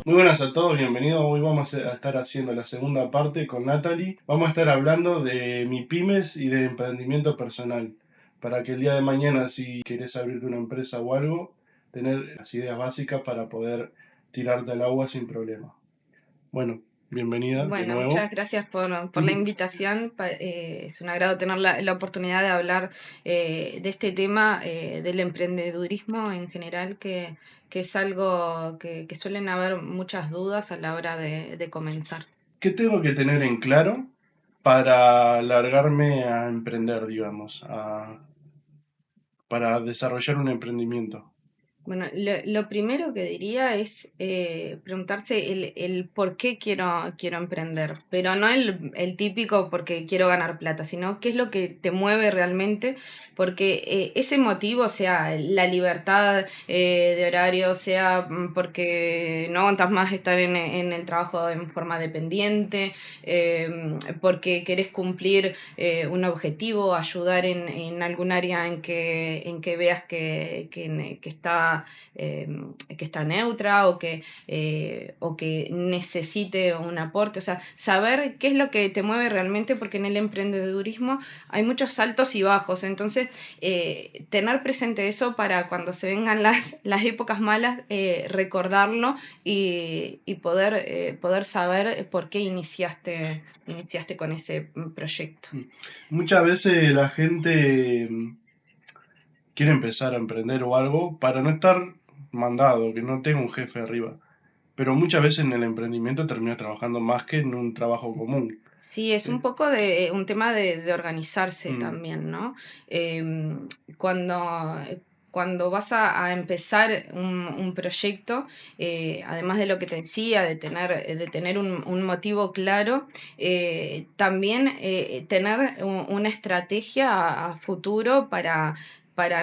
Muy buenas a todos, bienvenidos. Hoy vamos a estar haciendo la segunda parte con Natalie. Vamos a estar hablando de mi pymes y de emprendimiento personal. Para que el día de mañana, si querés abrirte una empresa o algo, tener las ideas básicas para poder tirarte al agua sin problema. Bueno, bienvenida de Bueno, nuevo. muchas gracias por la invitación. Es un agrado tener la oportunidad de hablar de este tema del emprendedurismo en general, que es algo que suelen haber muchas dudas a la hora de comenzar. ¿Qué tengo que tener en claro para largarme a emprender, digamos, para desarrollar un emprendimiento? Bueno, lo primero que diría es preguntarse el por qué quiero emprender, pero no el típico porque quiero ganar plata, sino qué es lo que te mueve realmente, porque ese motivo, sea la libertad de horario, sea porque no aguantas más estar en el trabajo en forma dependiente, porque querés cumplir un objetivo, ayudar en algún área en que veas eh, que está neutra o que necesite un aporte. O sea, saber qué es lo que te mueve realmente, porque en el emprendedurismo hay muchos altos y bajos. Entonces, tener presente eso para cuando se vengan las épocas malas, recordarlo y poder saber por qué iniciaste con ese proyecto. Muchas veces la gente quiere empezar a emprender o algo para no estar mandado, que no tenga un jefe arriba. Pero muchas veces en el emprendimiento termina trabajando más que en un trabajo común. Sí, es un Eh, poco de un tema de organizarse mm, también, ¿no? Cuando, cuando vas a empezar un proyecto, además de lo que te decía, de tener un motivo claro, también tener una estrategia a futuro para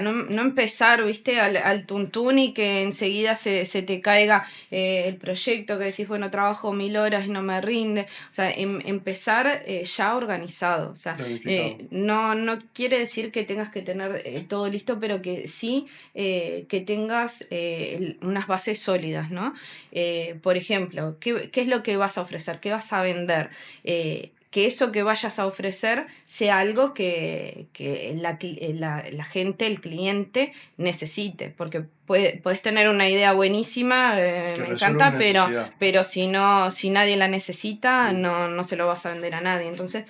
no empezar, viste, al tuntún y que enseguida se te caiga el proyecto, que decís, bueno, trabajo 1000 horas y no me rinde. O sea, empezar ya organizado. O sea, planificado. no quiere decir que tengas que tener todo listo, pero que sí que tengas unas bases sólidas, ¿no? Por ejemplo, ¿qué es lo que vas a ofrecer? ¿Qué vas a vender? Que eso que vayas a ofrecer sea algo que la gente, el cliente, necesite, porque puedes tener una idea buenísima, Que me resuelva una encanta, necesidad. pero si nadie la necesita, Mm. no se lo vas a vender a nadie. Entonces,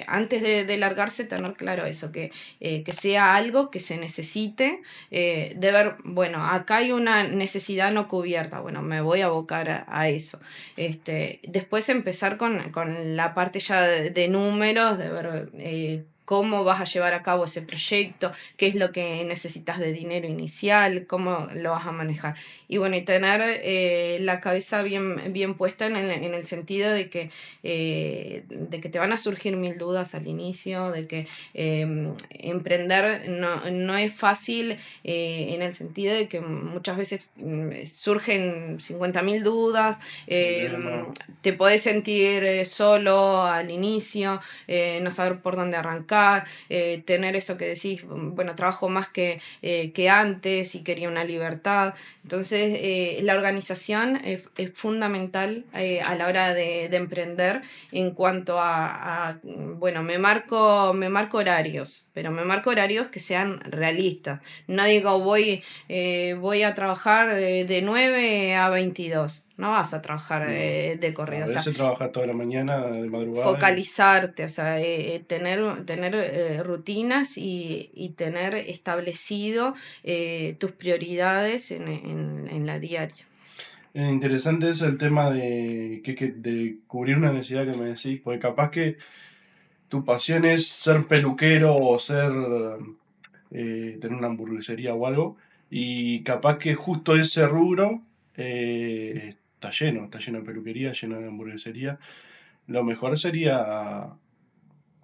antes de largarse, tener claro eso, que sea algo que se necesite, de ver, bueno, acá hay una necesidad no cubierta, bueno, me voy a abocar a eso. Después empezar con la parte ya de números, de ver cómo vas a llevar a cabo ese proyecto, qué es lo que necesitas de dinero inicial, cómo lo vas a manejar. Y bueno, y tener la cabeza bien puesta en el sentido de que te van a surgir mil dudas al inicio, de que emprender no es fácil, en el sentido de que muchas veces surgen 50.000 dudas, Problemas. te podés sentir solo al inicio, no saber por dónde arrancar, tener eso que decís, bueno, trabajo más que antes y quería una libertad. Entonces, la organización es fundamental a la hora de emprender en cuanto bueno, me marco horarios, pero me marco horarios que sean realistas. No digo voy a trabajar de 9 a 22. No vas a trabajar No. de A corrido. O sea, veces trabaja toda la mañana de madrugada y focalizarte, o sea, tener rutinas y tener establecido tus prioridades en la diaria. interesante es el tema de cubrir una necesidad que me decís, porque capaz que tu pasión es ser peluquero o tener una hamburguesería o algo, y capaz que justo ese rubro está lleno de peluquería, lleno de hamburguesería. Lo mejor sería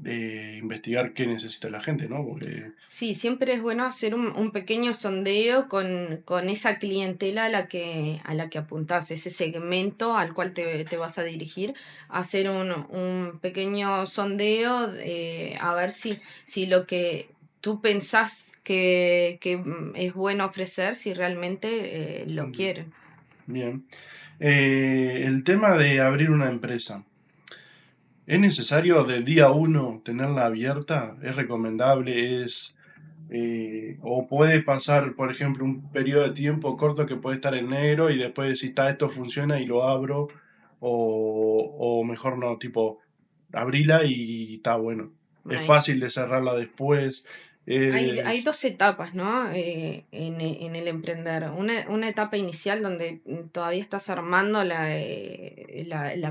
investigar qué necesita la gente, ¿no? Porque Sí, siempre es bueno hacer un pequeño sondeo con esa clientela a la que apuntás, ese segmento al cual te vas a dirigir, hacer un pequeño sondeo, a ver si lo que tú pensás que es bueno ofrecer, si realmente lo quieren. Bien. El tema de abrir una empresa. ¿Es necesario de día uno tenerla abierta? ¿Es recomendable? O puede pasar, por ejemplo, un periodo de tiempo corto que puede estar en negro y después decir, está, esto funciona y lo abro, o mejor no, tipo, abrila y está bueno. Es Bueno, fácil de cerrarla después. hay Es, dos etapas, ¿no? En el emprender. Una etapa inicial donde todavía estás armando la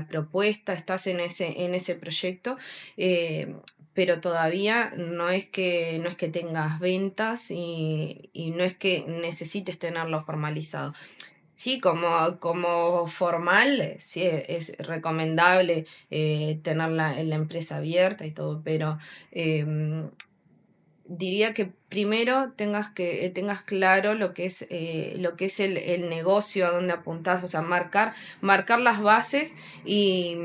propuesta, estás en ese proyecto, eh, pero todavía no es que tengas ventas y no es que necesites tenerlo formalizado. Sí, como formal, sí es recomendable tener la empresa abierta y todo, pero em, diría que primero tengas claro lo que es el negocio, a dónde apuntás, o sea, marcar las bases y,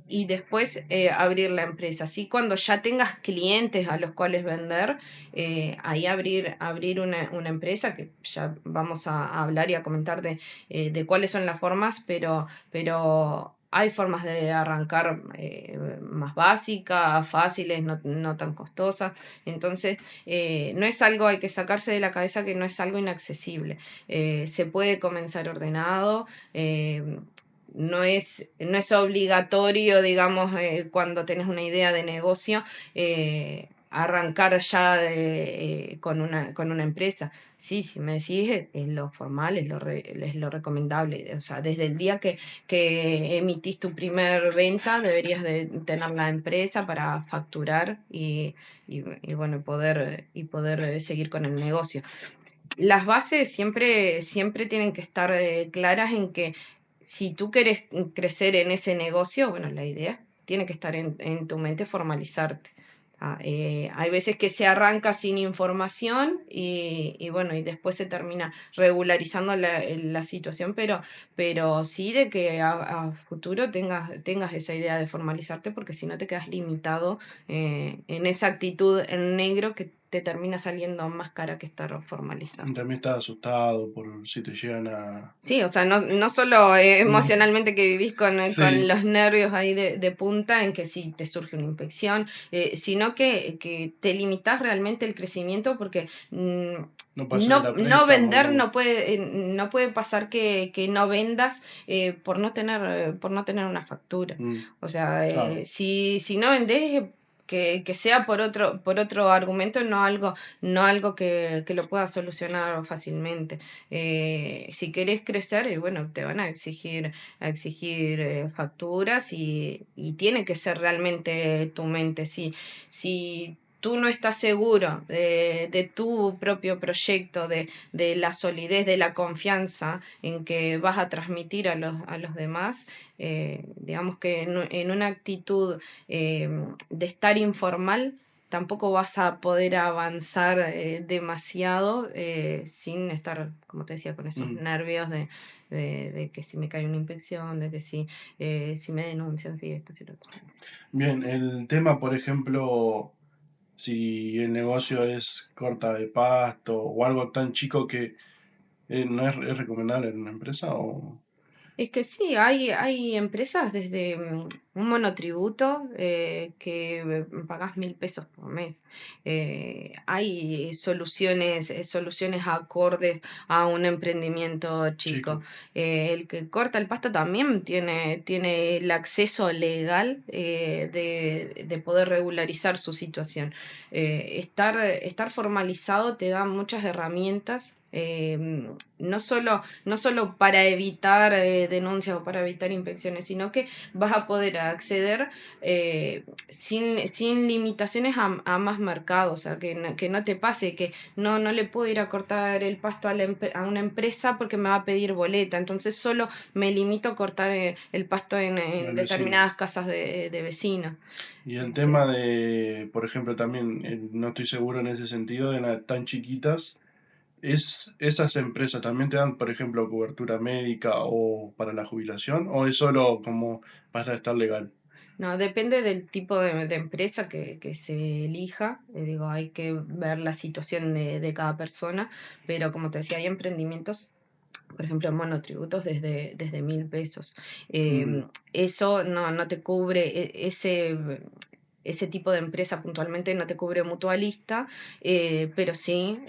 y después abrir la empresa. Así cuando ya tengas clientes a los cuales vender, ahí abrir una empresa, que ya vamos a hablar y a comentar de cuáles son las formas, pero hay formas de arrancar más básicas, fáciles, no tan costosas. Entonces, no es algo, hay que sacarse de la cabeza que no es algo inaccesible. Se puede comenzar ordenado. No es obligatorio, digamos, cuando tenés una idea de negocio, arrancar ya con una empresa. Sí, si me decís, es lo formal, es lo recomendable. O sea, desde el día que emitís tu primer venta, deberías de tener la empresa para facturar y bueno, y poder seguir con el negocio. Las bases siempre tienen que estar claras en que si tú quieres crecer en ese negocio, bueno, la idea tiene que estar en tu mente formalizarte. Hay veces que se arranca sin información y bueno, y después se termina regularizando la situación, pero sí de que a futuro tengas esa idea de formalizarte, porque si no te quedas limitado en esa actitud en negro que te termina saliendo más cara que estar formalizado. también estás asustado por si te llegan a... Sí, o sea, no solo Mm, emocionalmente que vivís con sí, los nervios ahí de punta en que si te surge una infección, sino que te limitas realmente el crecimiento porque no pasar a no préstamo, vender no. no puede pasar que no vendas por no tener una factura. Mm, O sea, claro. si no vendés, que sea por otro argumento, no algo que lo puedas solucionar fácilmente. Si querés crecer, bueno, te van a exigir facturas y tiene que ser realmente tu mente. Si tú no estás seguro de tu propio proyecto, de la solidez, de la confianza en que vas a transmitir a los demás, digamos que en una actitud eh, de estar informal, tampoco vas a poder avanzar demasiado sin estar, como te decía, con esos Mm. nervios de que si me cae una infección, de que si me denuncian, si esto, si lo otro. Bien, el tema, por ejemplo, si el negocio es corta de pasto o algo tan chico que no es recomendable en una empresa o... Es que sí, hay empresas desde un monotributo que pagás 1.000 pesos por mes. Hay soluciones acordes a un emprendimiento chico. Chico. El que corta el pasto también tiene el acceso legal de poder regularizar su situación. Estar formalizado te da muchas herramientas. No solo para evitar denuncias o para evitar inspecciones, sino que vas a poder acceder sin limitaciones a más mercados, o sea, que no te pase que no le puedo ir a cortar el pasto a una empresa porque me va a pedir boleta, entonces solo me limito a cortar el pasto en El vecino. determinadas casas de vecinos. Y el Este, tema de, por ejemplo, también, no estoy seguro en ese sentido, de las tan chiquitas, ¿esas empresas también te dan, por ejemplo, cobertura médica o para la jubilación? ¿O es solo como para estar legal? No, depende del tipo de empresa que se elija. Digo, hay que ver la situación de cada persona, pero como te decía, hay emprendimientos por ejemplo, monotributos desde 1.000 pesos. Mm, Eso no te cubre, ese tipo de empresa puntualmente no te cubre mutualista, pero sí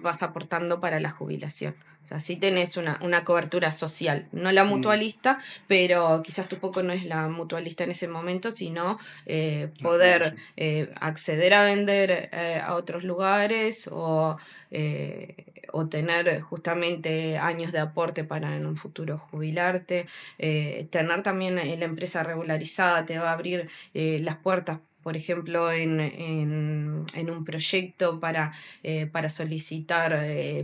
vas aportando para la jubilación. O sea, sí tenés una cobertura social, no la mm, mutualista, pero quizás tu poco no es la mutualista en ese momento, sino la poder jubilación. acceder a vender a otros lugares o tener justamente años de aporte para en un futuro jubilarte. Tener también la empresa regularizada te va a abrir las puertas, por ejemplo, en un proyecto para solicitar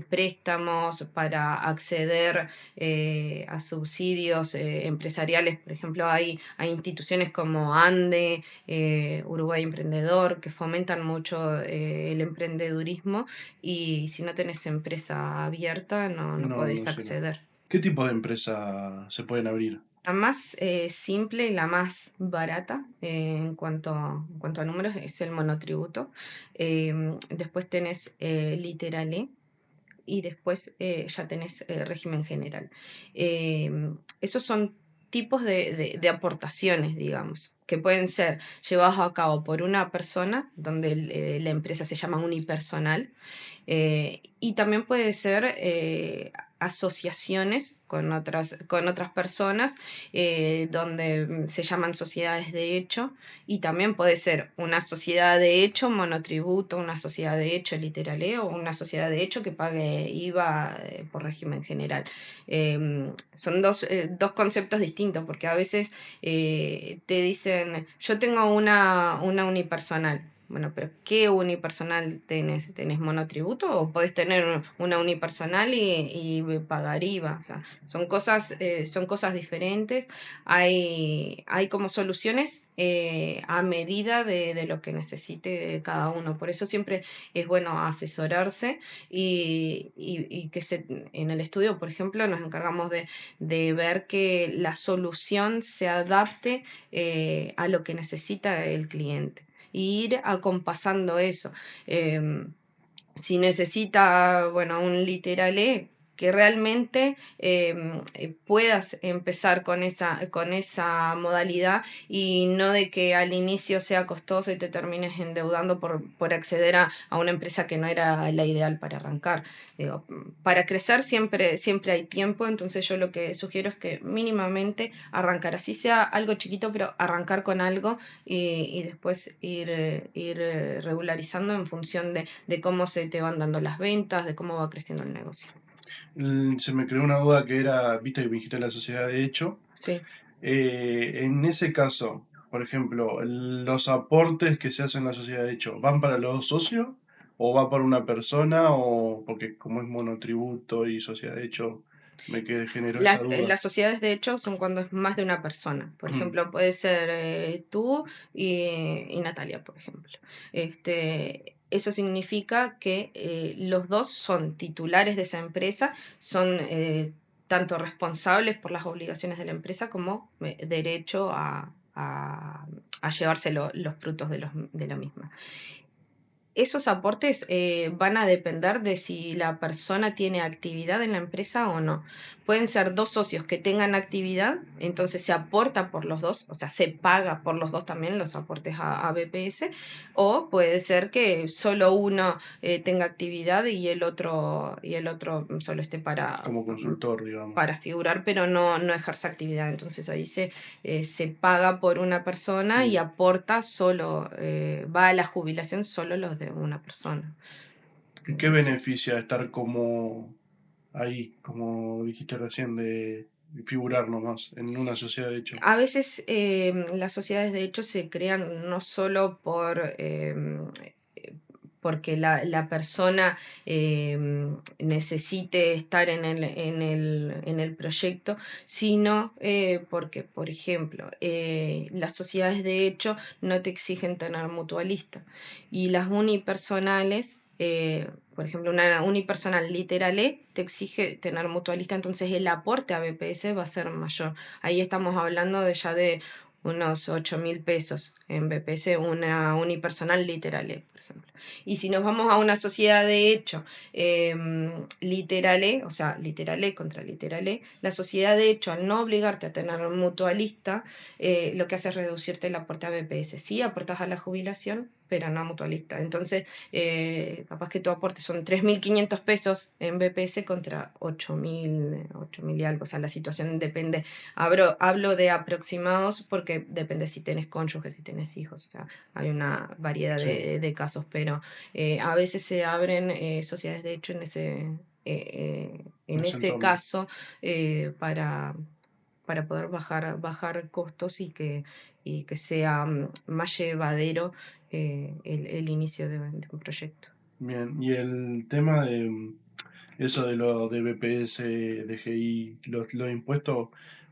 préstamos, para acceder a subsidios empresariales. Por ejemplo, hay instituciones como ANDE, Uruguay Emprendedor, que fomentan mucho el emprendedurismo, y si no tenés empresa abierta no No, no podés sé. acceder. ¿Qué tipo de empresa se pueden abrir? La más simple y la más barata en cuanto a números es el monotributo. Después tenés Literal E, y después ya tenés régimen general. Esos son tipos de aportaciones, digamos, que pueden ser llevados a cabo por una persona, donde la empresa se llama unipersonal, y también puede ser asociaciones con otras personas, donde se llaman sociedades de hecho, y también puede ser una sociedad de hecho monotributo, una sociedad de hecho literal o una sociedad de hecho que pague IVA por régimen general. Son dos conceptos distintos, porque a veces te dicen, yo tengo una unipersonal. Bueno, pero ¿qué unipersonal tenés? ¿Tenés monotributo o podés tener una unipersonal y pagar IVA? O sea, son cosas diferentes. Hay como soluciones a medida de lo que necesite cada uno. Por eso siempre es bueno asesorarse y en el estudio, por ejemplo, nos encargamos de ver que la solución se adapte a lo que necesita el cliente, y ir acompasando eso. Eh, si necesita, bueno, un literal que realmente puedas empezar con esa modalidad, y no de que al inicio sea costoso y te termines endeudando por acceder a una empresa que no era la ideal para arrancar. Digo, para crecer siempre hay tiempo, entonces yo lo que sugiero es que mínimamente arrancar, así sea algo chiquito, pero arrancar con algo y después ir regularizando en función de cómo se te van dando las ventas, de cómo va creciendo el negocio. Se me creó una duda que era, viste que me dijiste la sociedad de hecho. Sí. En ese caso, por ejemplo, los aportes que se hacen en la sociedad de hecho, ¿van para los socios o va para una persona? O porque como es monotributo y sociedad de hecho, generó esa duda. Las sociedades de hecho son cuando es más de una persona. Por Mm, ejemplo, puede ser tú y Natalia, por ejemplo. Eso significa que los dos son titulares de esa empresa, son tanto responsables por las obligaciones de la empresa como derecho a llevarse los frutos de la misma. Esos aportes van a depender de si la persona tiene actividad en la empresa o no. Pueden ser dos socios que tengan actividad, entonces se aporta por los dos, o sea, se paga por los dos también los aportes a BPS, o puede ser que solo uno tenga actividad y el otro solo esté como consultor, digamos. para figurar, pero no ejerce actividad. Entonces ahí se paga por una persona y Mm. aporta solo, va a la jubilación solo los de una persona. ¿Y qué Sí. beneficia estar como ahí, como dijiste recién, de figurar nomás en una sociedad de hecho? A veces las sociedades de hecho se crean no solo porque la persona necesite estar en el proyecto, sino porque, por ejemplo, las sociedades de hecho no te exigen tener mutualista, y las unipersonales, por ejemplo, una unipersonal literal te exige tener mutualista, entonces el aporte a BPS va a ser mayor. Ahí estamos hablando de ya de unos 8.000 pesos en BPS, una unipersonal literal, por ejemplo. ejemplo. Y si nos vamos a una sociedad de hecho, literal E, o sea, literal E contra literal E, la sociedad de hecho, al no obligarte a tener un mutualista, lo que hace es reducirte el aporte a BPS. Sí, aportas a la jubilación, pero no a mutualista. Entonces, capaz que tu aporte son 3.500 pesos en BPS contra 8.000 y algo. O sea, la situación depende. Hablo de aproximados porque depende si tenés cónyuges, si tenés hijos. O sea, hay una variedad Sí, de casos, pero a veces se abren sociedades de hecho en ese ese entorno. caso para poder bajar costos y que sea más llevadero el inicio de un proyecto. Bien, y el tema de eso de lo de BPS, DGI, los impuestos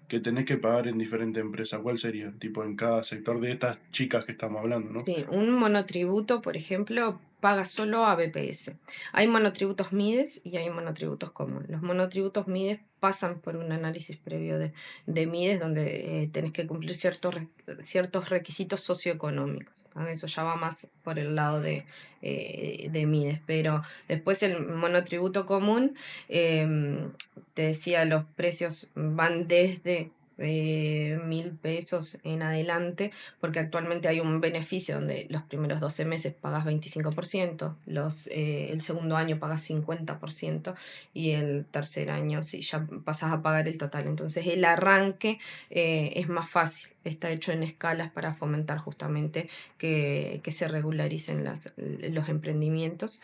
que tenés que pagar en diferentes empresas, ¿cuál sería? Tipo en cada sector de estas chicas que estamos hablando, ¿no? Sí, un monotributo, por ejemplo, paga solo a BPS. Hay monotributos MIDES y hay monotributos comunes. Los monotributos MIDES pasan por un análisis previo de MIDES donde tenés que cumplir ciertos requisitos socioeconómicos, ¿no? Eso ya va más por el lado de MIDES, pero después el monotributo común, te decía, los precios van desde 1.000 pesos en adelante porque actualmente hay un beneficio donde los primeros 12 meses pagas 25%, el segundo año pagas 50% y el tercer año sí ya pasas a pagar el total. Entonces el arranque es más fácil, está hecho en escalas para fomentar justamente que se regularicen los emprendimientos.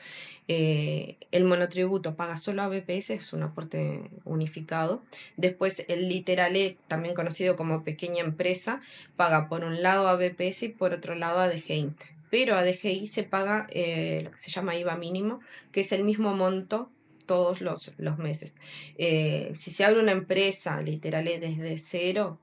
El monotributo paga solo a BPS, es un aporte unificado. Después el literal E, también conocido como pequeña empresa, paga por un lado a BPS y por otro lado a DGI. Pero a DGI se paga lo que se llama IVA mínimo, que es el mismo monto todos los meses. Si se abre una empresa, literal, desde cero,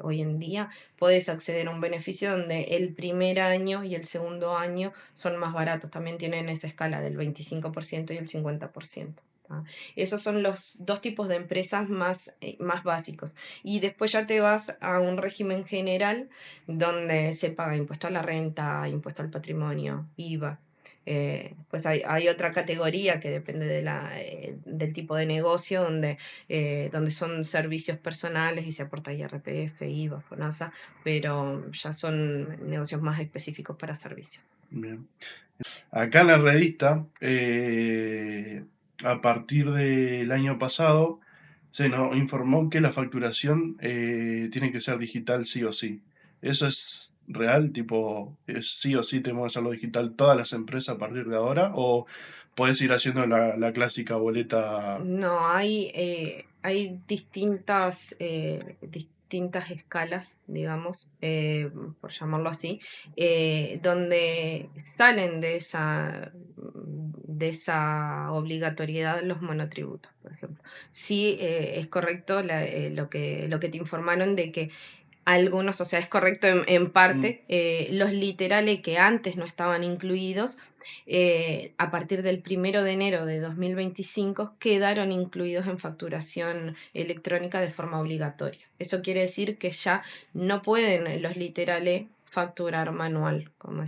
hoy en día, puedes acceder a un beneficio donde el primer año y el segundo año son más baratos. También tienen esa escala del 25% y el 50%. ¿Tá? Esos son los dos tipos de empresas más básicos. Y después ya te vas a un régimen general donde se paga impuesto a la renta, impuesto al patrimonio, IVA. Pues hay otra categoría que depende del tipo de negocio, donde son servicios personales y se aporta IRPF, IVA, FONASA, pero ya son negocios más específicos para servicios. Bien. Acá en la revista, a partir del año pasado, se nos informó que la facturación tiene que ser digital sí o sí. ¿Eso es real? Tipo, ¿es sí o sí tenemos que hacerlo digital todas las empresas a partir de ahora? ¿O puedes ir haciendo la clásica boleta? No, hay distintas escalas, digamos, por llamarlo así, donde salen de esa obligatoriedad los monotributos, por ejemplo. Sí, es correcto lo que te informaron de que algunos, o sea, es correcto en Mm, parte, los literales que antes no estaban incluidos, a partir del 1 de enero de 2025 quedaron incluidos en facturación electrónica de forma obligatoria. Eso quiere decir que ya no pueden los literales facturar manual, como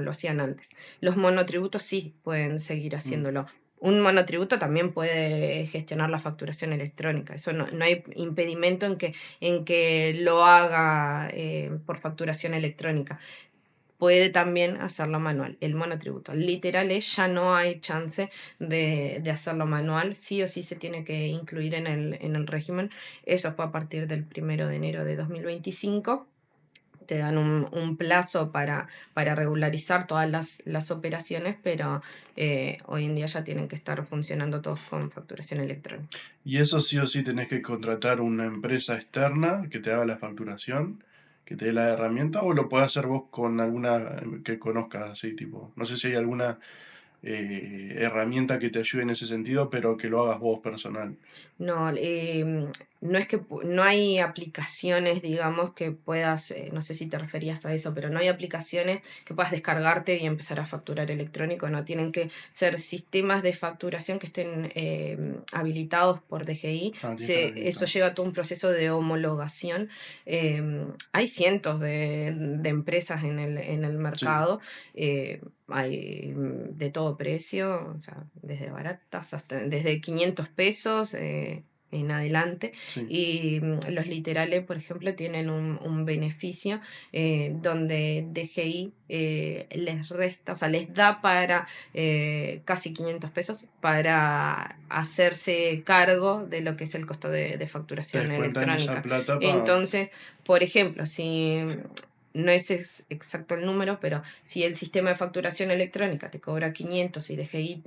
lo hacían antes. Los monotributos sí pueden seguir mm. haciéndolo. Un monotributo también puede gestionar la facturación electrónica. Eso no hay impedimento en que lo haga por facturación electrónica. Puede también hacerlo manual, el monotributo. Literal es, ya no hay chance de hacerlo manual, sí o sí se tiene que incluir en el régimen. Eso fue a partir del 1 de enero de 2025. Te dan un plazo para regularizar todas las operaciones, pero hoy en día ya tienen que estar funcionando todos con facturación electrónica. Y eso sí o sí tenés que contratar una empresa externa que te haga la facturación, que te dé la herramienta, o lo podés hacer vos con alguna que conozcas así, tipo. No sé si hay alguna herramienta que te ayude en ese sentido, pero que lo hagas vos personal. No, no es que no hay aplicaciones, digamos, que puedas, no sé si te referías a eso, pero no hay aplicaciones que puedas descargarte y empezar a facturar electrónico, no, tienen que ser sistemas de facturación que estén habilitados por DGI. Ah, tiene que estar Eso habilitado. lleva todo un proceso de homologación. Hay cientos de empresas en el Sí, mercado. Hay de todo precio, o sea, desde baratas hasta desde 500 pesos en adelante. sí. Y los literales, por ejemplo, tienen un beneficio donde DGI les resta, o sea, les da para casi 500 pesos para hacerse cargo de lo que es el costo de Te facturación descuentan esa electrónica. plata para... Entonces, por ejemplo, si no es exacto el número, pero si el sistema de facturación electrónica te cobra 500 y DGI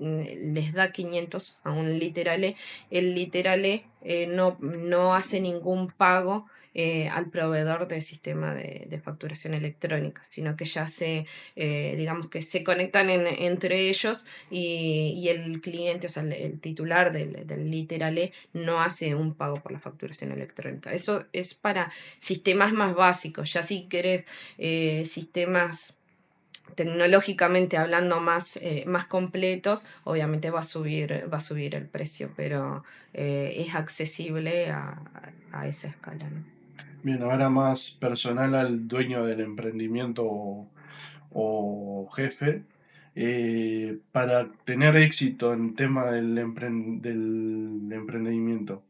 les da 500 a un literale, el literale no hace ningún pago al proveedor del sistema de facturación electrónica, sino que ya digamos que se conectan entre ellos y el cliente, o sea, el titular del literale no hace un pago por la facturación electrónica. Eso es para sistemas más básicos. Ya si querés sistemas tecnológicamente hablando más completos, obviamente va a subir el precio, pero es accesible a esa escala, ¿no? Bien, ahora más personal al dueño del emprendimiento o jefe. Para tener éxito en tema del emprendimiento,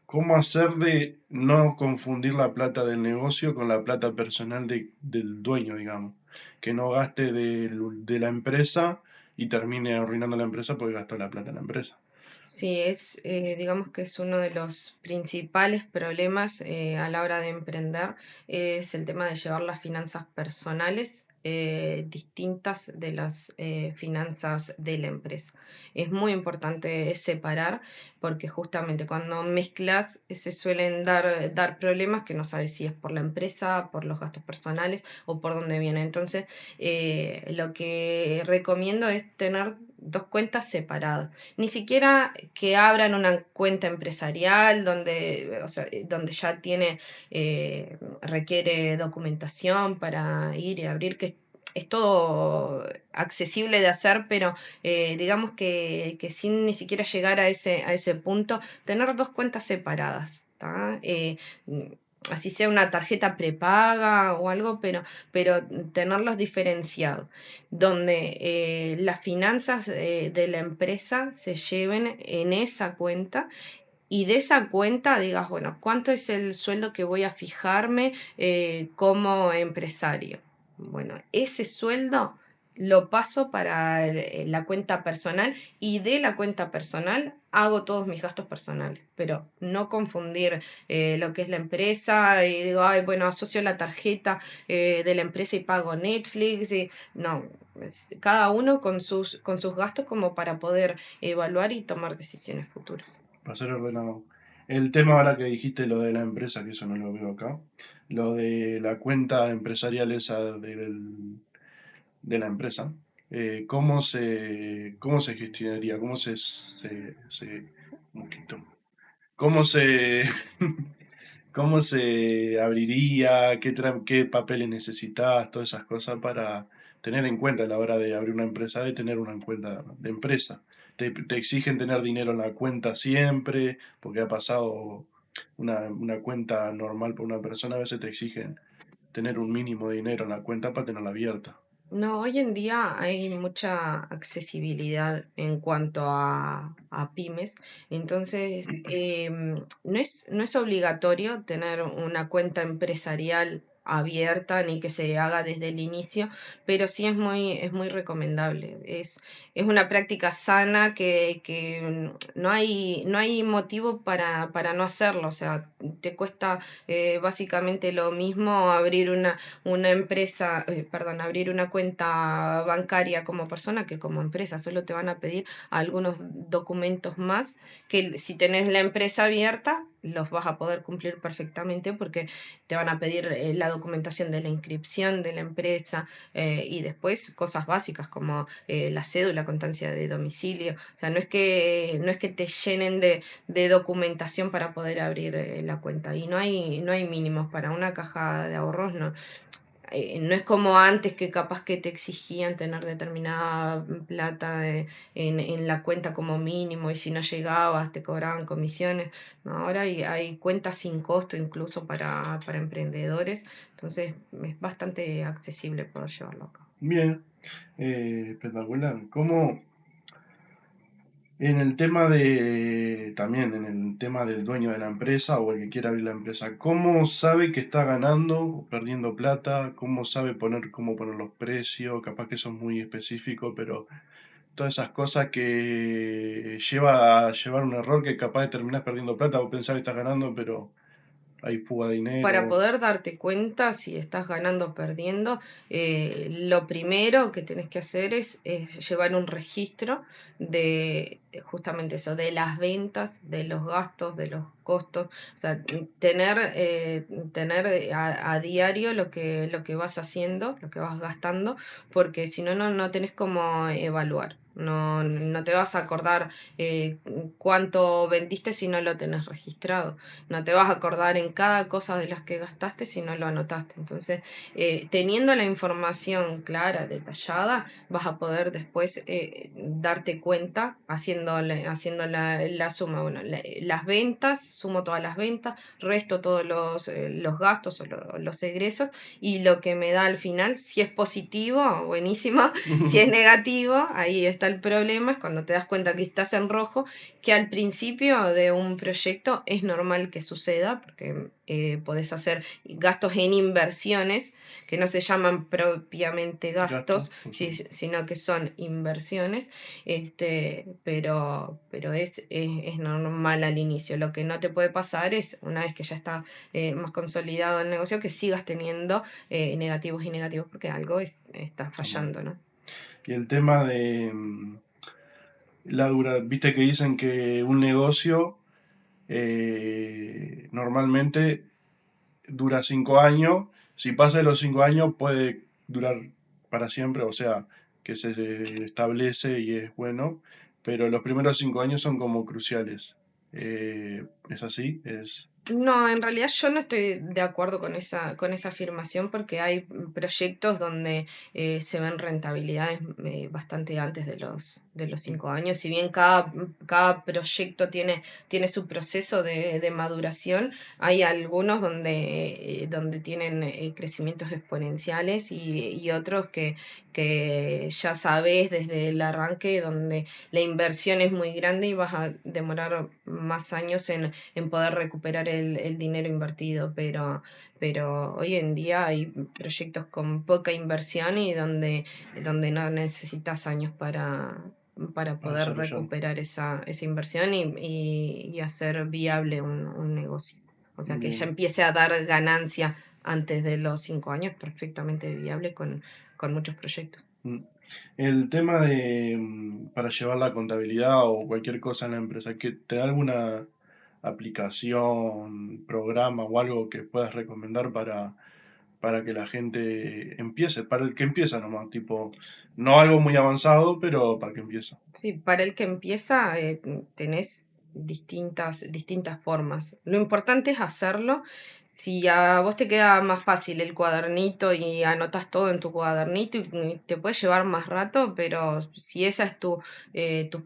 ¿cómo hacer de no confundir la plata del negocio con la plata personal del dueño, digamos? Que no gaste de la empresa y termine arruinando la empresa porque gastó la plata en la empresa. Sí, digamos que es uno de los principales problemas a la hora de emprender, es el tema de llevar las finanzas personales distintas de las finanzas de la empresa. Es muy importante separar porque justamente cuando mezclas se suelen dar problemas que no sabes si es por la empresa, por los gastos personales o por dónde viene. Entonces, lo que recomiendo es tener dos cuentas separadas, ni siquiera que abran una cuenta empresarial donde, o sea, donde ya requiere documentación para ir y abrir, que es todo accesible de hacer, pero digamos que sin ni siquiera llegar a ese punto, tener dos cuentas separadas. ¿Tá? Así sea una tarjeta prepaga o algo, pero tenerlos diferenciados donde las finanzas de la empresa se lleven en esa cuenta y de esa cuenta digas, bueno, ¿cuánto es el sueldo que voy a fijarme como empresario? Bueno, ese sueldo lo paso para la cuenta personal y de la cuenta personal hago todos mis gastos personales, pero no confundir lo que es la empresa y digo, ay, bueno, asocio la tarjeta de la empresa y pago Netflix, y no, cada uno con sus gastos como para poder evaluar y tomar decisiones futuras. Para ser ordenado. El tema ahora que dijiste, lo de la empresa, que eso no lo veo acá, lo de la cuenta empresarial esa de la empresa, cómo se gestionaría? Mosquito. ¿Cómo se, cómo se abriría? ¿Qué papeles necesitas? Todas esas cosas para tener en cuenta a la hora de abrir una empresa, de tener una cuenta de empresa. Te exigen tener dinero en la cuenta siempre, porque ha pasado una cuenta normal por una persona, a veces te exigen tener un mínimo de dinero en la cuenta para tenerla abierta. No, hoy en día hay mucha accesibilidad en cuanto a pymes, entonces no es obligatorio tener una cuenta empresarial abierta ni que se haga desde el inicio, pero sí es muy recomendable. Es una práctica sana que no hay motivo para no hacerlo, o sea, te cuesta básicamente lo mismo abrir una empresa, perdón, abrir una cuenta bancaria como persona que como empresa. Solo te van a pedir algunos documentos más que si tenés la empresa abierta los vas a poder cumplir perfectamente porque te van a pedir la documentación de la inscripción de la empresa y después cosas básicas como la cédula, constancia de domicilio. O sea, no es que te llenen de documentación para poder abrir la cuenta. Y no hay mínimos para una caja de ahorros, no es como antes que capaz que te exigían tener determinada plata en la cuenta como mínimo y si no llegabas te cobraban comisiones. No, ahora hay cuentas sin costo incluso para emprendedores, entonces es bastante accesible poder llevarlo a cabo. Bien, espectacular. ¿Cómo, en el tema de, también en el tema del dueño de la empresa o el que quiere abrir la empresa, cómo sabe que está ganando o perdiendo plata? ¿Cómo sabe cómo poner los precios? Capaz que eso es muy específico, pero todas esas cosas que lleva a llevar un error que capaz de terminar perdiendo plata o pensar que estás ganando, pero hay fuga de Para dinero. poder darte cuenta si estás ganando o perdiendo, lo primero que tenés que hacer es llevar un registro de justamente eso, de las ventas, de los gastos, de los costos, o sea, tener a diario lo que vas haciendo, lo que vas gastando, porque si no, no tenés cómo evaluar. No te vas a acordar cuánto vendiste si no lo tenés registrado. No te vas a acordar en cada cosa de las que gastaste si no lo anotaste. Entonces, teniendo la información clara, detallada, vas a poder después darte cuenta haciendo la suma. Bueno, las ventas, sumo todas las ventas, resto todos los gastos o los egresos y lo que me da al final, si es positivo, buenísimo, si es negativo, ahí está el problema, es cuando te das cuenta que estás en rojo, que al principio de un proyecto es normal que suceda, porque podés hacer gastos en inversiones, que no se llaman propiamente Gasto. gastos, sino que son inversiones, pero es normal al inicio. Lo que no te puede pasar es, una vez que ya está más consolidado el negocio, que sigas teniendo negativos y negativos, porque algo está Está mal. fallando, ¿no? Y el tema de viste que dicen que un negocio normalmente dura 5 años. Si pasa de los 5 años puede durar para siempre, o sea, que se establece y es bueno, pero los primeros 5 años son como cruciales. ¿Es así? Es No, en realidad yo no estoy de acuerdo con esa afirmación porque hay proyectos donde se ven rentabilidades bastante antes de los 5 años. Si bien cada proyecto tiene su proceso de maduración, hay algunos donde tienen crecimientos exponenciales y otros que ya sabes desde el arranque donde la inversión es muy grande y vas a demorar más años en poder recuperar el dinero invertido, pero hoy en día hay proyectos con poca inversión y donde no necesitas años para para poder desarrollar. recuperar esa inversión y hacer viable un negocio. O sea, que ya Bien. empiece a dar ganancia antes de los 5 años, perfectamente viable con muchos proyectos. Mm. El tema de, para llevar la contabilidad o cualquier cosa en la empresa, ¿que te da alguna aplicación, programa o algo que puedas recomendar para que la gente empiece, para el que empieza nomás, tipo, no algo muy avanzado, pero para que empiece? Sí, para el que empieza tenés distintas formas. Lo importante es hacerlo. Si a vos te queda más fácil el cuadernito y anotas todo en tu cuadernito y te puede llevar más rato, pero si esa es tu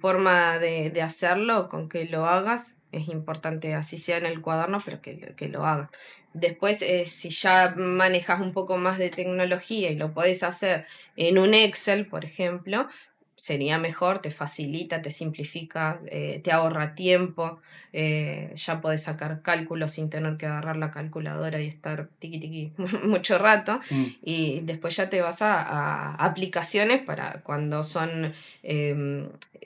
forma de hacerlo, con que lo hagas, es importante, así sea en el cuaderno, pero que lo hagas. Después, si ya manejas un poco más de tecnología y lo podés hacer en un Excel, por ejemplo, sería mejor, te facilita, te simplifica, te ahorra tiempo, ya podés sacar cálculos sin tener que agarrar la calculadora y estar tiqui tiqui mucho rato, Mm, y después ya te vas a aplicaciones para cuando son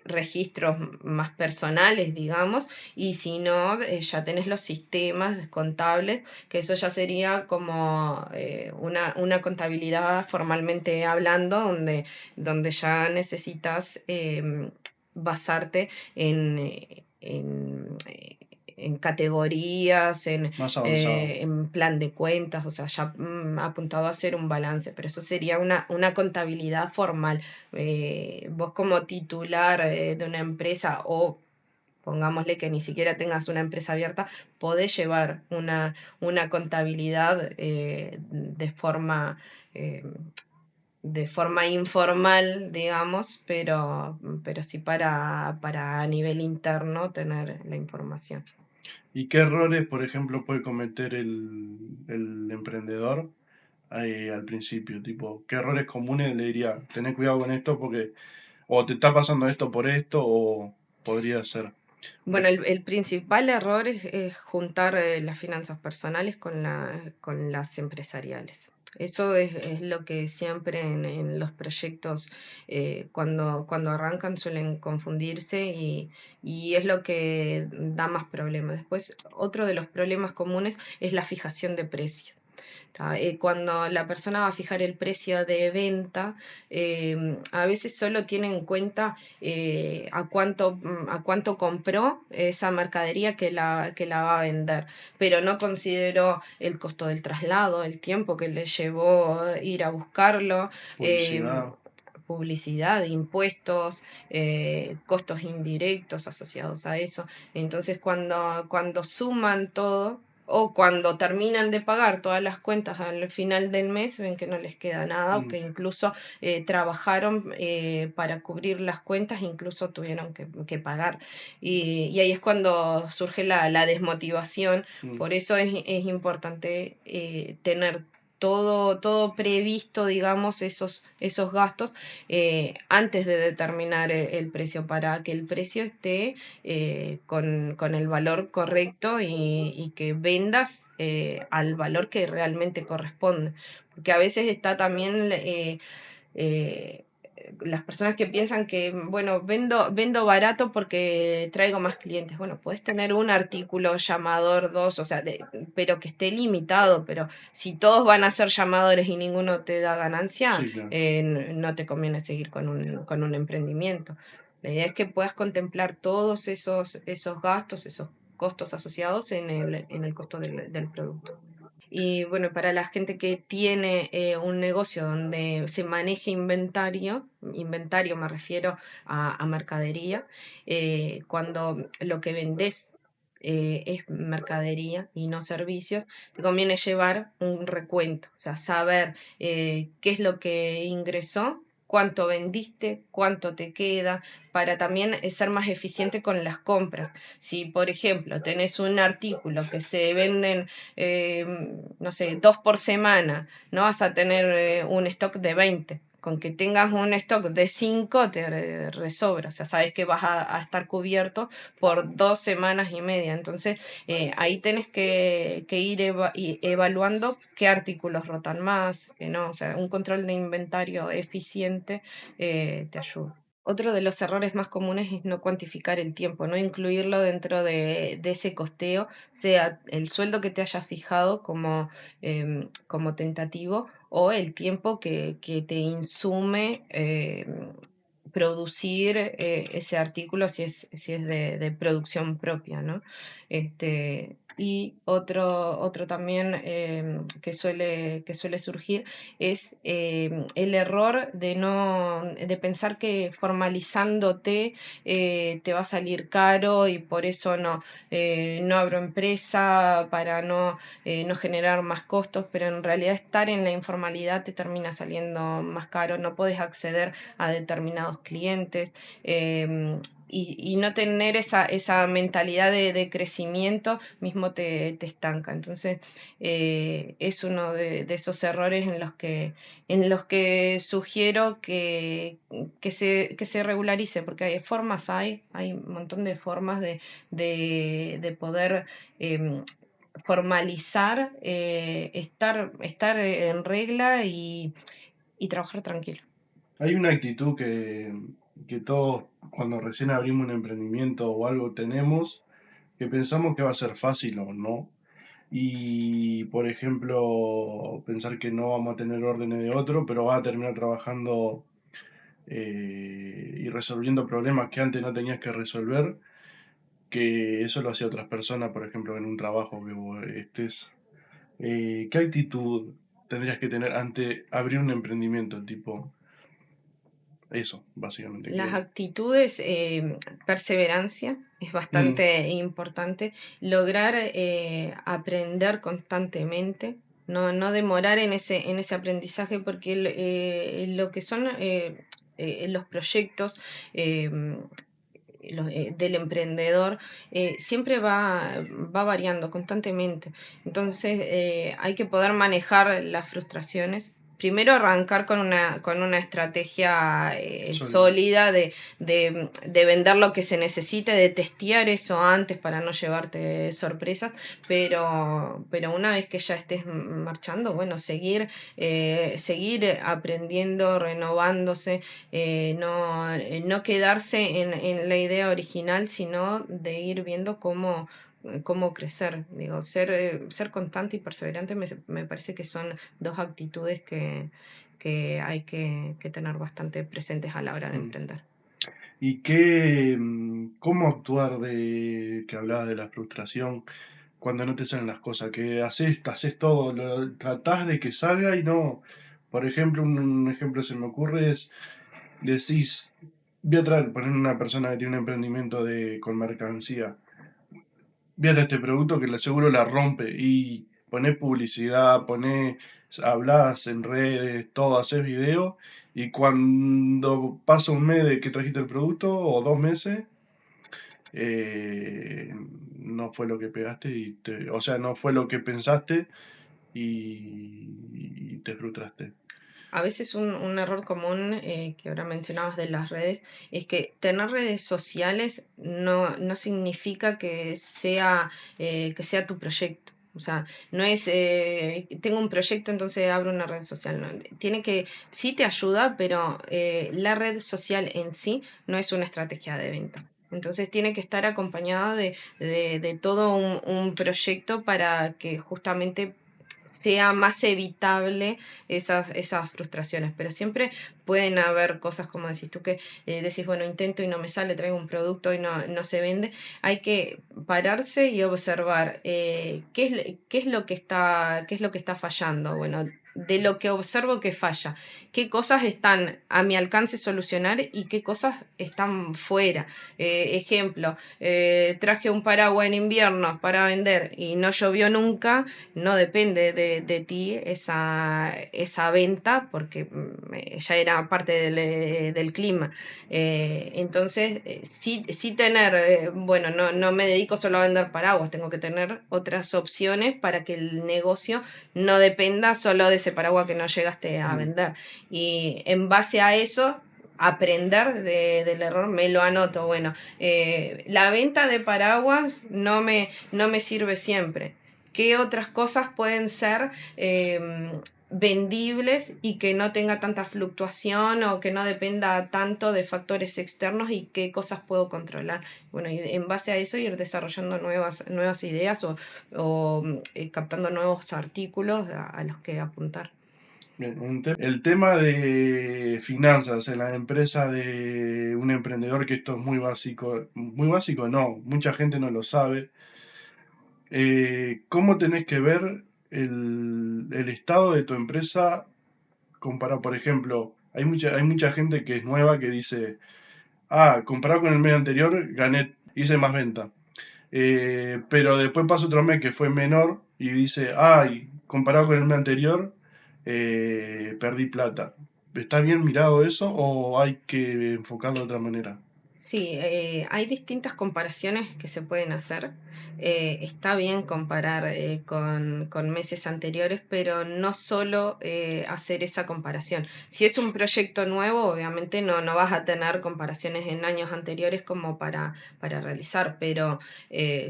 registros más personales, digamos, y si no, ya tenés los sistemas contables, que eso ya sería como una contabilidad formalmente hablando, donde ya necesitas basarte en en categorías, Más avanzado. en plan de cuentas, o sea, ya apuntado a hacer un balance, pero eso sería una contabilidad formal. Vos como titular de una empresa o pongámosle que ni siquiera tengas una empresa abierta, podés llevar una contabilidad eh, de forma informal, digamos, pero sí para a nivel interno tener la información. ¿Y qué errores, por ejemplo, puede cometer el emprendedor al principio? Tipo, ¿qué errores comunes le diría? Tener cuidado con esto porque o te está pasando esto por esto o podría ser. Por Bueno, ej- el principal error es juntar las finanzas personales con las empresariales. Eso es lo que siempre en los proyectos cuando arrancan suelen confundirse y es lo que da más problemas. Después, otro de los problemas comunes es la fijación de precio. Cuando la persona va a fijar el precio de venta, a veces solo tiene en cuenta a cuánto compró esa mercadería que la va a vender, pero no consideró el costo del traslado, el tiempo que le llevó ir a buscarlo, eh, Publicidad. publicidad, impuestos, costos indirectos asociados a eso. Entonces, cuando suman todo, o cuando terminan de pagar todas las cuentas al final del mes, ven que no les queda nada o Mm, que incluso trabajaron para cubrir las cuentas, incluso tuvieron que pagar. Y ahí es cuando surge la desmotivación. mm. Por eso es importante tener todo previsto, digamos, esos gastos antes de determinar el precio, para que el precio esté con el valor correcto y que vendas al valor que realmente corresponde. Porque a veces está también eh, las personas que piensan que, bueno, vendo barato porque traigo más clientes. Bueno, puedes tener un artículo llamador, dos, o sea, pero que esté limitado, pero si todos van a ser llamadores y ninguno te da ganancia, Sí, claro. no te conviene seguir con un emprendimiento. La idea es que puedas contemplar todos esos gastos, esos costos asociados en el costo del producto. Y bueno, para la gente que tiene un negocio donde se maneje inventario me refiero a mercadería, cuando lo que vendés es mercadería y no servicios, te conviene llevar un recuento, o sea, saber qué es lo que ingresó, cuánto vendiste, cuánto te queda, para también ser más eficiente con las compras. Si, por ejemplo, tenés un artículo que se venden eh, no sé, dos por semana, no vas a tener un stock de 20. Con que tengas un stock de 5 te resobra, o sea, sabes que vas a estar cubierto por 2 semanas y media. Entonces, ahí tenés que ir evaluando qué artículos rotan más, que no, o sea, un control de inventario eficiente te ayuda. Otro de los errores más comunes es no cuantificar el tiempo, no incluirlo dentro de ese costeo, sea el sueldo que te hayas fijado como tentativo o el tiempo que te insume producir ese artículo si es de producción propia, ¿no? Y otro también que suele surgir es el error de pensar que formalizándote te va a salir caro y por eso no abro empresa para no generar más costos, pero en realidad estar en la informalidad te termina saliendo más caro, no puedes acceder a determinados clientes. Y no tener esa mentalidad de crecimiento mismo te estanca. Entonces, es uno de esos errores en los que sugiero que se regularice, porque hay un montón de formas de poder formalizar, estar en regla y trabajar tranquilo. Hay una actitud que todos cuando recién abrimos un emprendimiento o algo tenemos, que pensamos que va a ser fácil o no. Y, por ejemplo, pensar que no vamos a tener órdenes de otro, pero va a terminar trabajando y resolviendo problemas que antes no tenías que resolver, que eso lo hacía otras personas, por ejemplo, en un trabajo que vos estés. ¿Qué actitud tendrías que tener ante abrir un emprendimiento? Tipo, eso, básicamente, Las que... actitudes, perseverancia es Mm, bastante importante, lograr aprender constantemente, no demorar en ese aprendizaje, porque lo que son los proyectos eh, del emprendedor siempre va variando constantemente. Entonces hay que poder manejar las frustraciones. Primero arrancar con una estrategia sólido. sólida de vender lo que se necesite, de testear eso antes para no llevarte sorpresas, pero una vez que ya estés marchando, bueno, seguir aprendiendo, renovándose, no quedarse en la idea original, sino de ir viendo cómo crecer. Digo, ser constante y perseverante me parece que son dos actitudes que hay que tener bastante presentes a la hora de Mm. emprender. ¿Y qué, cómo actuar de que hablabas de la frustración cuando no te salen las cosas? Que haces todo, tratás de que salga y no. Por ejemplo, un ejemplo se me ocurre es, decís, voy a traer, poner una persona que tiene un emprendimiento con mercancía, voy a traer este producto que seguro la rompe y ponés publicidad, hablas en redes, todo, haces video y cuando pasa un mes de que trajiste el producto o 2 meses, no fue lo que pegaste o sea, no fue lo que pensaste y te frustraste. A veces un error común que ahora mencionabas de las redes es que tener redes sociales no significa que sea tu proyecto. O sea, no es, tengo un proyecto, entonces abro una red social. No, sí te ayuda, pero la red social en sí no es una estrategia de venta. Entonces tiene que estar acompañada de todo un proyecto para que justamente sea más evitable esas frustraciones, pero siempre pueden haber cosas como decís tú que decís, bueno, intento y no me sale, traigo un producto y no se vende. Hay que pararse y observar qué es lo que está fallando. Bueno, de lo que observo que falla, qué cosas están a mi alcance solucionar y qué cosas están fuera. Ejemplo, traje un paraguas en invierno para vender y no llovió nunca, no depende de ti esa venta porque ya era parte del clima. Entonces, sí tener, bueno, no me dedico solo a vender paraguas, tengo que tener otras opciones para que el negocio no dependa solo de ese paraguas que no llegaste a Mm. vender. Y en base a eso, aprender del error, me lo anoto. Bueno, la venta de paraguas no me sirve siempre. ¿Qué otras cosas pueden ser vendibles y que no tenga tanta fluctuación o que no dependa tanto de factores externos y qué cosas puedo controlar? Bueno, y en base a eso ir desarrollando nuevas ideas o captando nuevos artículos a los que apuntar. Bien, el tema de finanzas en la empresa de un emprendedor, que esto es muy básico no, mucha gente no lo sabe. ¿Cómo tenés que ver el estado de tu empresa comparado, por ejemplo, hay mucha gente que es nueva que dice, comparado con el mes anterior, hice más venta. Pero después pasa otro mes que fue menor y dice, comparado con el mes anterior, perdí plata. ¿Está bien mirado eso o hay que enfocarlo de otra manera? Sí, hay distintas comparaciones que se pueden hacer. Está bien comparar con meses anteriores, pero no solo hacer esa comparación. Si es un proyecto nuevo, obviamente no vas a tener comparaciones en años anteriores como para realizar, pero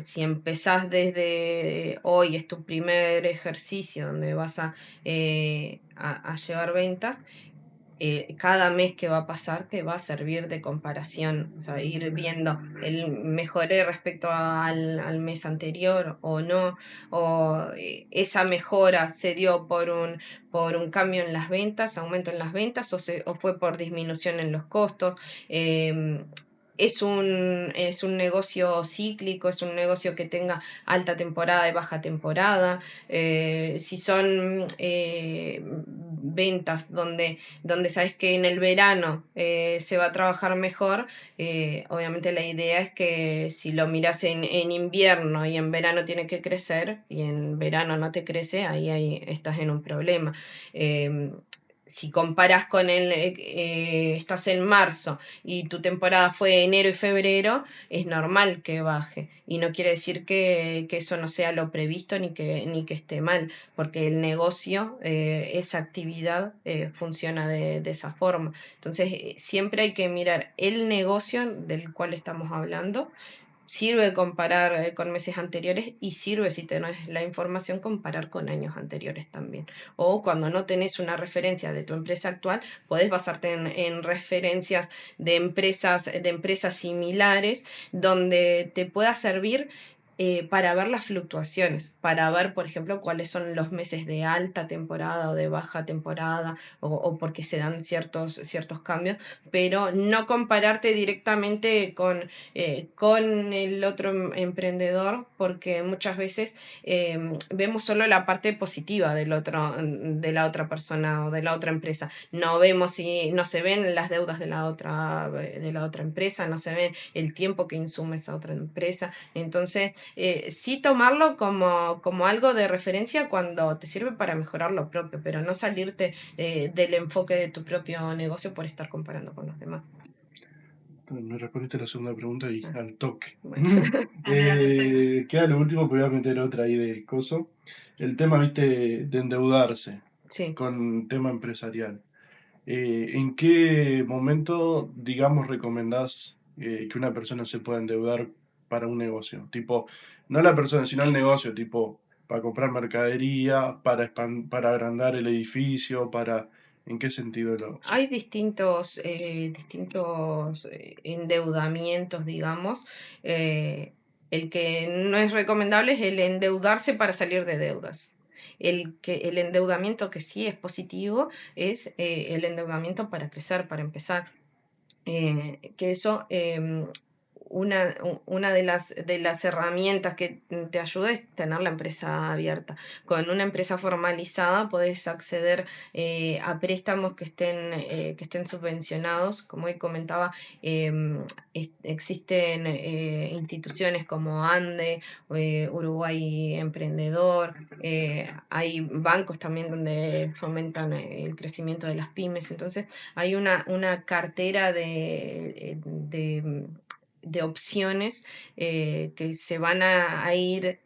si empezás desde hoy, es tu primer ejercicio donde vas a llevar ventas, cada mes que va a pasar te va a servir de comparación, o sea, ir viendo el mejoré respecto al mes anterior o no, o esa mejora se dio por un cambio en las ventas, aumento en las ventas o fue por disminución en los costos. es un negocio cíclico, es un negocio que tenga alta temporada y baja temporada. Si son ventas donde sabes que en el verano se va a trabajar mejor, obviamente la idea es que si lo miras en invierno y en verano tiene que crecer y en verano no te crece, ahí estás en un problema. Eh, si comparas con estás en marzo y tu temporada fue enero y febrero, es normal que baje. Y no quiere decir que eso no sea lo previsto ni que esté mal, porque el negocio, esa actividad, funciona de esa forma. Entonces, siempre hay que mirar el negocio del cual estamos hablando. Sirve comparar con meses anteriores y sirve, si tenés la información, comparar con años anteriores también. O cuando no tenés una referencia de tu empresa actual, podés basarte en referencias de empresas similares donde te pueda servir para ver las fluctuaciones, para ver, por ejemplo, cuáles son los meses de alta temporada o de baja temporada, o porque se dan ciertos cambios, pero no compararte directamente con el otro emprendedor, porque muchas veces vemos solo la parte positiva de la otra persona o de la otra empresa. No vemos si no se ven las deudas de la otra empresa, no se ve el tiempo que insume esa otra empresa. Entonces, sí tomarlo como algo de referencia cuando te sirve para mejorar lo propio, pero no salirte del enfoque de tu propio negocio por estar comparando con los demás. Me respondiste la segunda pregunta y Ah, al toque. bueno. Ah, mira, perfecto. Queda lo último, pero voy a meter otra ahí del coso. El tema, viste, de endeudarse Sí. con tema empresarial. ¿En qué momento, digamos, recomendás que una persona se pueda endeudar para un negocio? Tipo, no la persona, sino el negocio, tipo, para comprar mercadería, para agrandar el edificio, para... ¿En qué sentido lo...? Hay distintos endeudamientos, digamos. Eh, el que no es recomendable es el endeudarse para salir de deudas. El endeudamiento que sí es positivo es el endeudamiento para crecer, para empezar. Que eso, una de las herramientas que te ayuda es tener la empresa abierta. Con una empresa formalizada podés acceder a préstamos que estén subvencionados. Como hoy comentaba, eh, existen instituciones como ANDE, Uruguay Emprendedor, hay bancos también donde fomentan el crecimiento de las pymes. Entonces, hay una cartera de opciones que se van a ir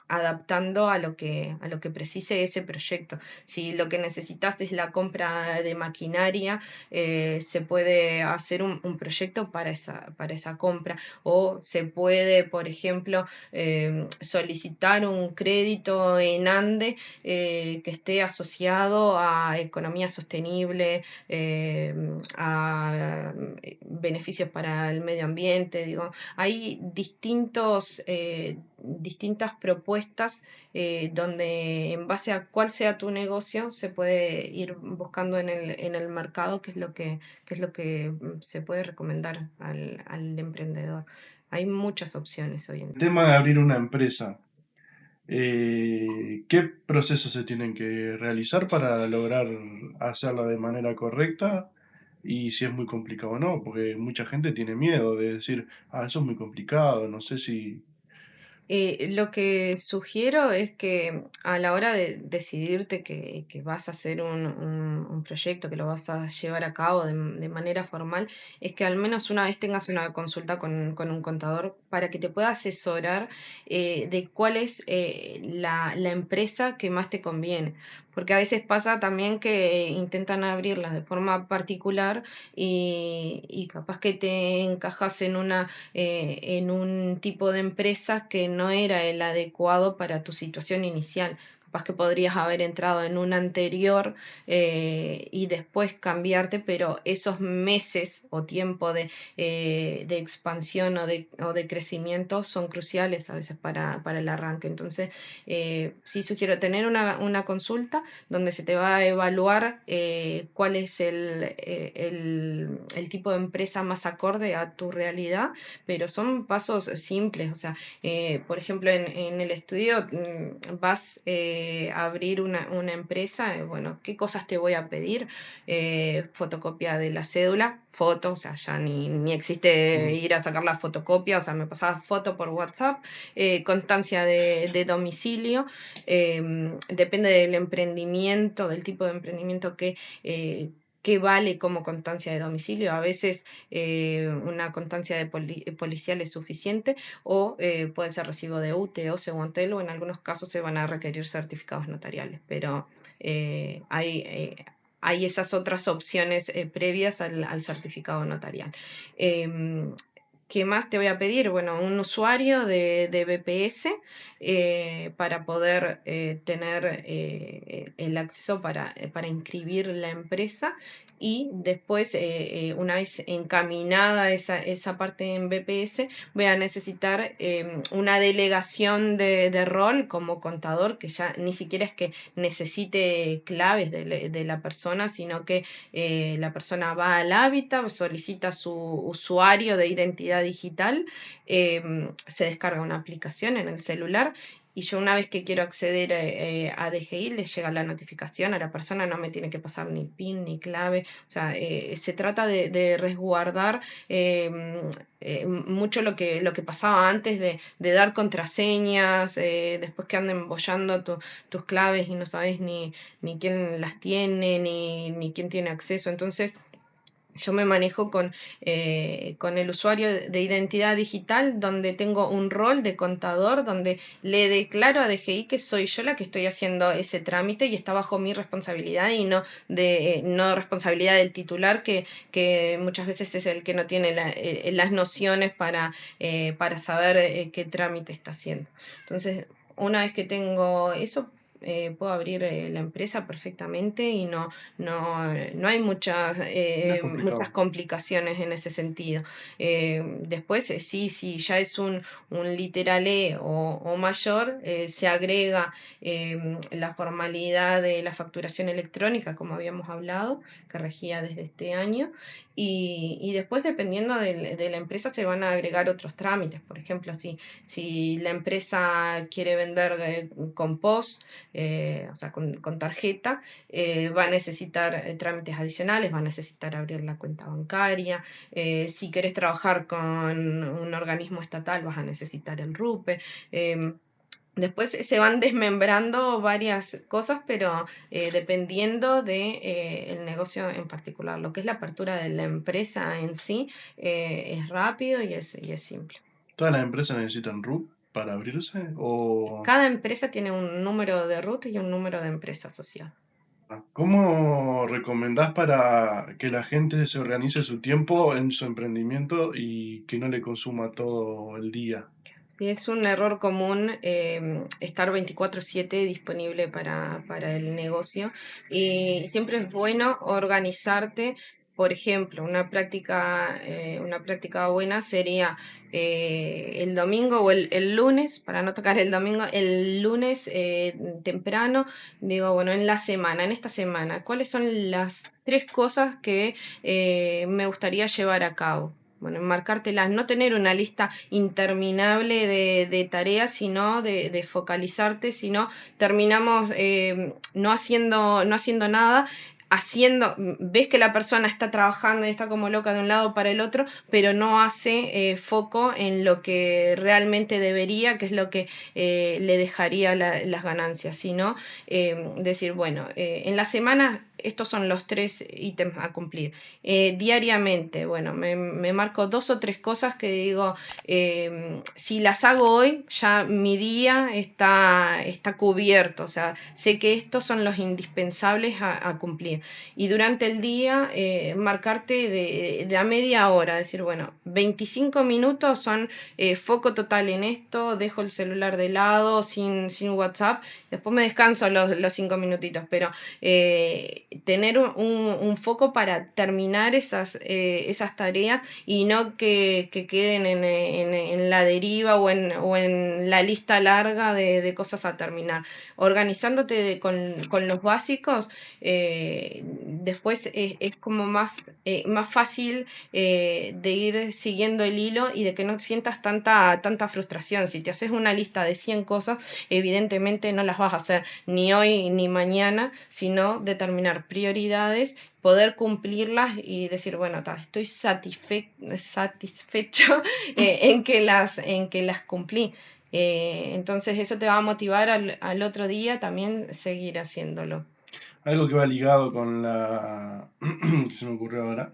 adaptando a lo que precise ese proyecto. Si lo que necesitas es la compra de maquinaria, se puede hacer un proyecto para esa compra, o se puede, por ejemplo, solicitar un crédito en ANDE que esté asociado a economía sostenible, a beneficios para el medio ambiente. Digo, hay distintas propuestas donde en base a cuál sea tu negocio se puede ir buscando en el mercado qué es lo que se puede recomendar al emprendedor. Hay muchas opciones hoy en El día. tema de abrir una empresa. ¿Qué procesos se tienen que realizar para lograr hacerla de manera correcta? Y si es muy complicado o no, porque mucha gente tiene miedo de decir, ah, eso es muy complicado, no sé si... Lo que sugiero es que a la hora de decidirte que vas a hacer un proyecto, que lo vas a llevar a cabo de manera formal, es que al menos una vez tengas una consulta con un contador para que te pueda asesorar de cuál es la empresa que más te conviene. Porque a veces pasa también que intentan abrirlas de forma particular y capaz que te encajas en un tipo de empresa que no era el adecuado para tu situación inicial. capaz que podrías haber entrado en una anterior y después cambiarte, pero esos meses o tiempo de expansión o de crecimiento son cruciales a veces para el arranque. Entonces, sí sugiero tener una consulta donde se te va a evaluar cuál es el tipo de empresa más acorde a tu realidad, pero son pasos simples. O sea, por ejemplo, en el estudio vas a abrir una empresa, bueno, ¿qué cosas te voy a pedir? Fotocopia de la cédula, foto, o sea, ya ni existe ir a sacar la fotocopia, o sea, me pasabas foto por WhatsApp, constancia de domicilio, depende del emprendimiento, del tipo de emprendimiento que vale como constancia de domicilio. A veces una constancia de policial es suficiente o puede ser recibo de UTE o Seguantel, o en algunos casos se van a requerir certificados notariales, pero hay esas otras opciones previas al certificado notarial. ¿Qué más te voy a pedir? Bueno, un usuario de BPS para poder tener el acceso para inscribir la empresa, y después, una vez encaminada esa parte en BPS, voy a necesitar una delegación de rol como contador, que ya ni siquiera es que necesite claves de la persona, sino que la persona va al hábitat, solicita su usuario de identidad digital, se descarga una aplicación en el celular, y yo una vez que quiero acceder a DGI le llega la notificación a la persona, no me tiene que pasar ni PIN ni clave. O sea, se trata de resguardar mucho lo que pasaba antes de dar contraseñas, después que anden bollando tus claves y no sabes ni quién las tiene, ni quién tiene acceso. Entonces, yo me manejo con el usuario de identidad digital, donde tengo un rol de contador, donde le declaro a DGI que soy yo la que estoy haciendo ese trámite y está bajo mi responsabilidad, y no responsabilidad del titular, que muchas veces es el que no tiene las nociones para saber qué trámite está haciendo. Entonces, una vez que tengo eso, puedo abrir la empresa perfectamente, y no hay No es muchas complicado. complicaciones en ese sentido. Después, sí, ya es un literal E o mayor, se agrega la formalidad de la facturación electrónica, como habíamos hablado, que regía desde este año, y después, dependiendo de la empresa, se van a agregar otros trámites. Por ejemplo, si la empresa quiere vender con POS, o sea, con tarjeta, va a necesitar trámites adicionales, va a necesitar abrir la cuenta bancaria. Si querés trabajar con un organismo estatal, vas a necesitar el RUPE. Después se van desmembrando varias cosas, pero dependiendo el negocio en particular. Lo que es la apertura de la empresa en sí, es rápido y es simple. ¿Todas las empresas necesitan RUT para abrirse? ¿O Cada empresa tiene un número de RUT y un número de empresa asociada. cómo recomendás para que la gente se organice su tiempo en su emprendimiento y que no le consuma todo el día? Sí, es un error común estar 24/7 disponible para el negocio, y siempre es bueno organizarte. Por ejemplo, una práctica buena sería el domingo o el lunes, para no tocar el domingo, el lunes temprano. Digo, bueno, en esta semana, ¿cuáles son las 3 cosas que me gustaría llevar a cabo? Bueno, enmarcártelas, no tener una lista interminable de tareas, sino de focalizarte. Si no, terminamos no haciendo nada, ves que la persona está trabajando y está como loca de un lado para el otro, pero no hace foco en lo que realmente debería, que es lo que le dejaría las ganancias. Sino decir, bueno, en la semana estos son los 3 ítems a cumplir. Diariamente, bueno, me marco 2 o 3 cosas que digo, si las hago hoy, ya mi día está cubierto, o sea, sé que estos son los indispensables a cumplir. Y durante el día, marcarte de a media hora, decir, bueno, 25 minutos son foco total en esto, dejo el celular de lado, sin WhatsApp, después me descanso los 5 minutitos, pero tener un foco para terminar esas tareas y no que queden en la deriva o en la lista larga de cosas a terminar. Organizándote con los básicos, después es como más fácil de ir siguiendo el hilo y de que no sientas tanta frustración. Si te haces una lista de 100 cosas, evidentemente no las vas a hacer ni hoy ni mañana, sino determinar prioridades, poder cumplirlas y decir, bueno, estoy satisfecho en que las cumplí. Entonces eso te va a motivar al otro día también seguir haciéndolo. Algo que va ligado con que se me ocurrió ahora,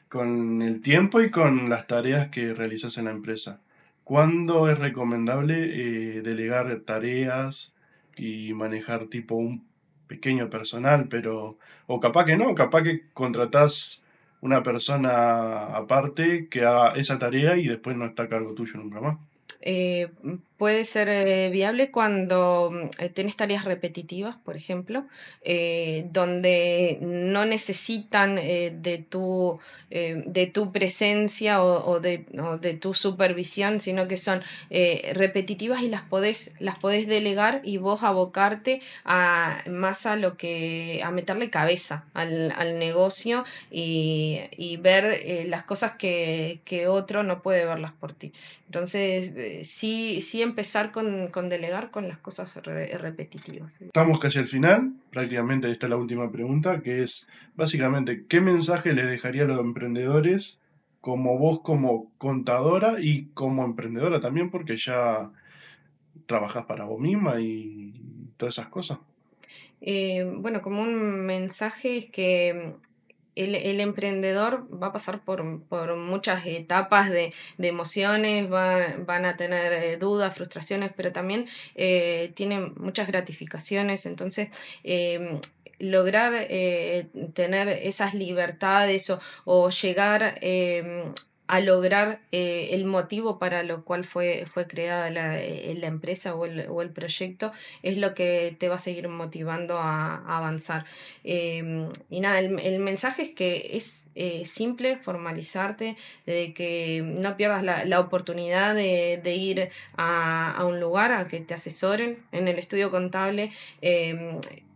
con el tiempo y con las tareas que realizas en la empresa. ¿Cuándo es recomendable delegar tareas y manejar tipo un pequeño personal, pero, o capaz que no, capaz que contratás una persona aparte que haga esa tarea y después no está a cargo tuyo nunca más? Puede ser viable cuando tenés tareas repetitivas, por ejemplo, donde no necesitan de tu presencia o de tu supervisión, sino que son repetitivas y las podés delegar y vos abocarte más a meterle cabeza al negocio y ver las cosas que otro no puede verlas por ti. Entonces, sí empezar con delegar con las cosas repetitivas. Estamos casi al final, prácticamente esta es la última pregunta, que es básicamente, ¿qué mensaje les dejaría a los emprendedores como vos como contadora y como emprendedora también, porque ya trabajas para vos misma y todas esas cosas? Bueno, como un mensaje es que el emprendedor va a pasar por muchas etapas de emociones, van a tener dudas, frustraciones, pero también tienen muchas gratificaciones. Entonces, lograr tener esas libertades o llegar a lograr el motivo para lo cual fue creada la empresa o el proyecto es lo que te va a seguir motivando a avanzar. Y nada, el mensaje es que es simple formalizarte, de que no pierdas la oportunidad de ir a un lugar a que te asesoren. En el estudio contable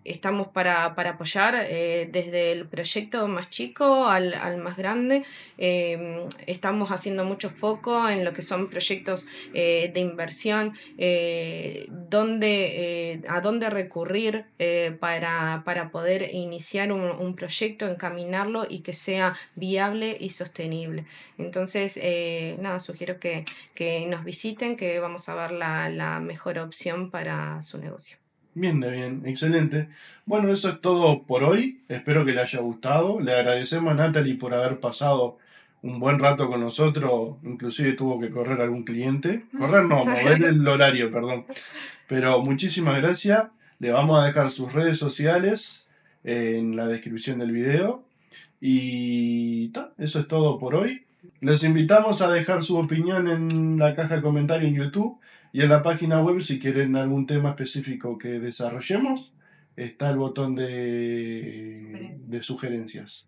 estamos para apoyar desde el proyecto más chico al más grande. Estamos haciendo mucho foco en lo que son proyectos de inversión, a dónde recurrir para poder iniciar un proyecto, encaminarlo y que sea viable y sostenible. Entonces, nada, sugiero que nos visiten, que vamos a ver la mejor opción para su negocio. Bien, de bien, excelente. Bueno, eso es todo por hoy. Espero que le haya gustado. Le agradecemos a Natalie por haber pasado un buen rato con nosotros. Inclusive tuvo que correr algún cliente. Correr no, mover el horario, perdón. Pero muchísimas gracias. Le vamos a dejar sus redes sociales en la descripción del video. Y eso es todo por hoy. Les invitamos a dejar su opinión en la caja de comentarios en YouTube y en la página web si quieren algún tema específico que desarrollemos. Está el botón de sugerencias.